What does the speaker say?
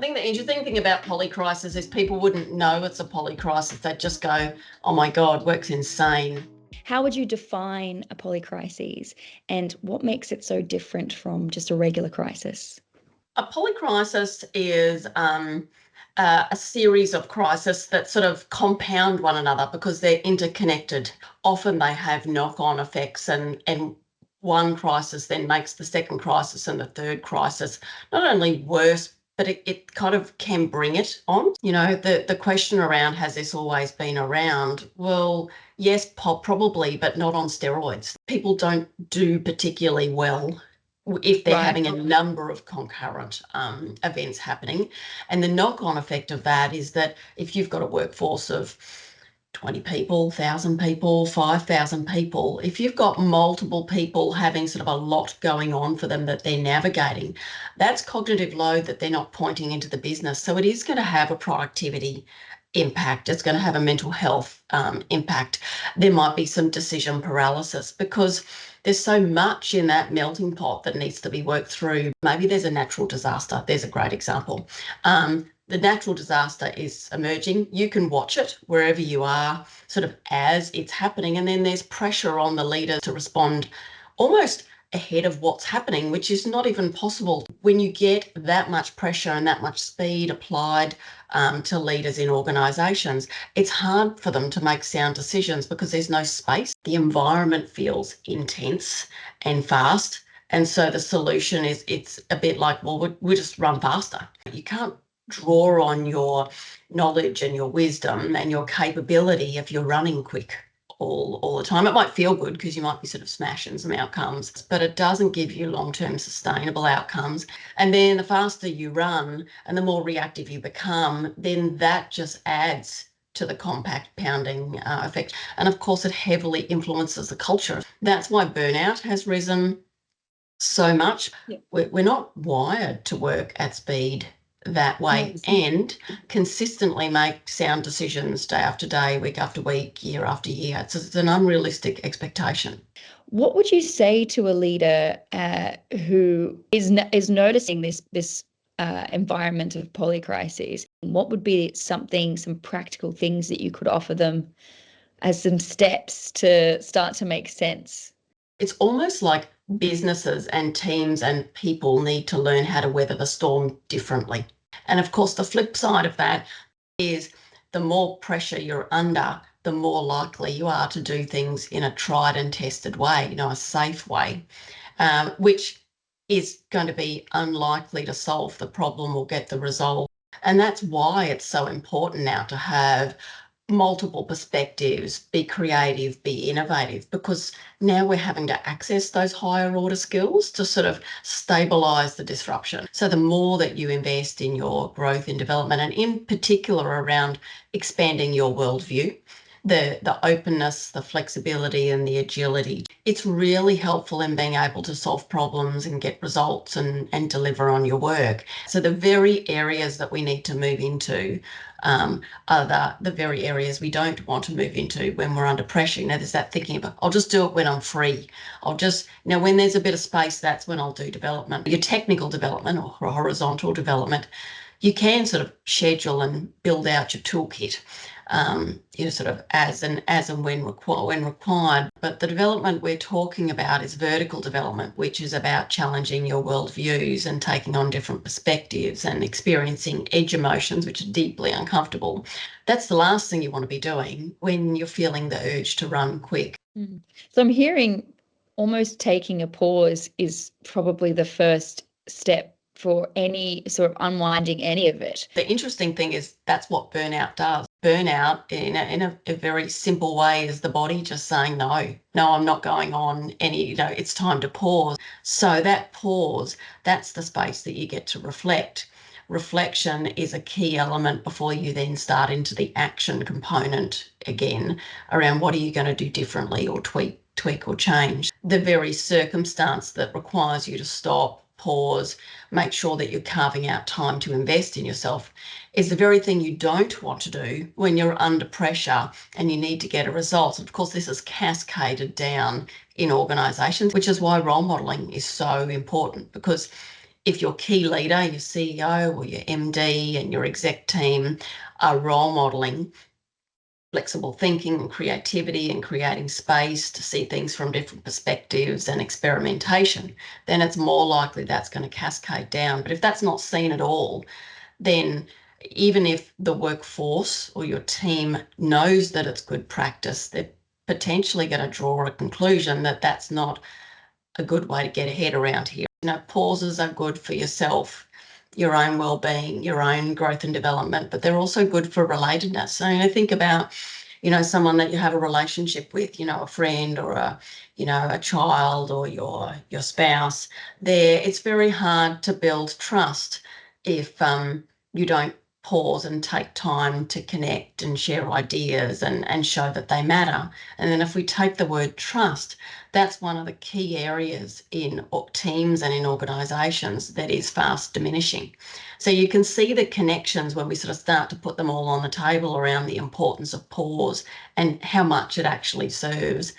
think the interesting thing about polycrisis is people wouldn't know it's a polycrisis. They'd just go, oh my God, work's insane. How would you define a polycrisis, and what makes it so different from just a regular crisis? A polycrisis is a series of crises that sort of compound one another because they're interconnected. Often they have knock-on effects, and one crisis then makes the second crisis and the third crisis not only worse, but it kind of can bring it on. You know, the question around, has this always been around? Well, yes, probably, but not on steroids. People don't do particularly well if they're Right. having a number of concurrent events happening. And the knock-on effect of that is that if you've got a workforce of 20 people, 1,000 people, 5,000 people, if you've got multiple people having sort of a lot going on for them that they're navigating, that's cognitive load that they're not pointing into the business. So it is going to have a productivity impact. It's going to have a mental health impact. There might be some decision paralysis because there's so much in that melting pot that needs to be worked through. Maybe there's a natural disaster. There's a great example. The natural disaster is emerging. You can watch it wherever you are, sort of as it's happening. And then there's pressure on the leader to respond almost ahead of what's happening, which is not even possible. When you get that much pressure and that much speed applied to leaders in organisations, it's hard for them to make sound decisions because there's no space. The environment feels intense and fast. And so the solution is, it's a bit like, well, we'll just run faster. You can't draw on your knowledge and your wisdom and your capability if you're running quick all the time. It might feel good because you might be sort of smashing some outcomes, but it doesn't give you long-term sustainable outcomes. And then the faster you run and the more reactive you become, then that just adds to the compounding effect. And of course, it heavily influences the culture. That's why burnout has risen so much. Yeah. We're not wired to work at speed that way and consistently make sound decisions day after day, week after week, year after year. It's an unrealistic expectation. What would you say to a leader who is noticing this environment of polycrises? What would be some practical things that you could offer them as some steps to start to make sense? It's almost like businesses and teams and people need to learn how to weather the storm differently. And of course, the flip side of that is the more pressure you're under, the more likely you are to do things in a tried and tested way, you know, a safe way, which is going to be unlikely to solve the problem or get the result. And that's why it's so important now to have multiple perspectives, be creative, be innovative, because now we're having to access those higher order skills to sort of stabilise the disruption. So the more that you invest in your growth and development, and in particular around expanding your worldview, the openness, the flexibility and the agility, it's really helpful in being able to solve problems and get results and deliver on your work. So the very areas that we need to move into are the very areas we don't want to move into when we're under pressure. You know, there's that thinking about, I'll just do it when I'm free. When there's a bit of space, that's when I'll do development. Your technical development or horizontal development, you can sort of schedule and build out your toolkit, sort of as and when required. But the development we're talking about is vertical development, which is about challenging your worldviews and taking on different perspectives and experiencing edge emotions, which are deeply uncomfortable. That's the last thing you want to be doing when you're feeling the urge to run quick. So I'm hearing almost taking a pause is probably the first step for any sort of unwinding any of it. The interesting thing is that's what burnout does. Burnout in a very simple way is the body just saying, no, I'm not going on any, it's time to pause. So that pause, that's the space that you get to reflect. Reflection is a key element before you then start into the action component again around what are you going to do differently or tweak or change. The very circumstance that requires you to stop, pause, make sure that you're carving out time to invest in yourself is the very thing you don't want to do when you're under pressure and you need to get a result. Of course, this is cascaded down in organisations, which is why role modelling is so important, because if your key leader, your CEO or your MD and your exec team are role modeling flexible thinking and creativity and creating space to see things from different perspectives and experimentation, then it's more likely that's going to cascade down. But if that's not seen at all, then even if the workforce or your team knows that it's good practice, they're potentially going to draw a conclusion that that's not a good way to get ahead around here. Pauses are good for yourself, your own well-being, your own growth and development, but they're also good for relatedness. So think about, someone that you have a relationship with, a friend or a child or your spouse. It's very hard to build trust if you don't pause and take time to connect and share ideas and show that they matter. And then if we take the word trust, that's one of the key areas in teams and in organisations that is fast diminishing. So you can see the connections when we sort of start to put them all on the table around the importance of pause and how much it actually serves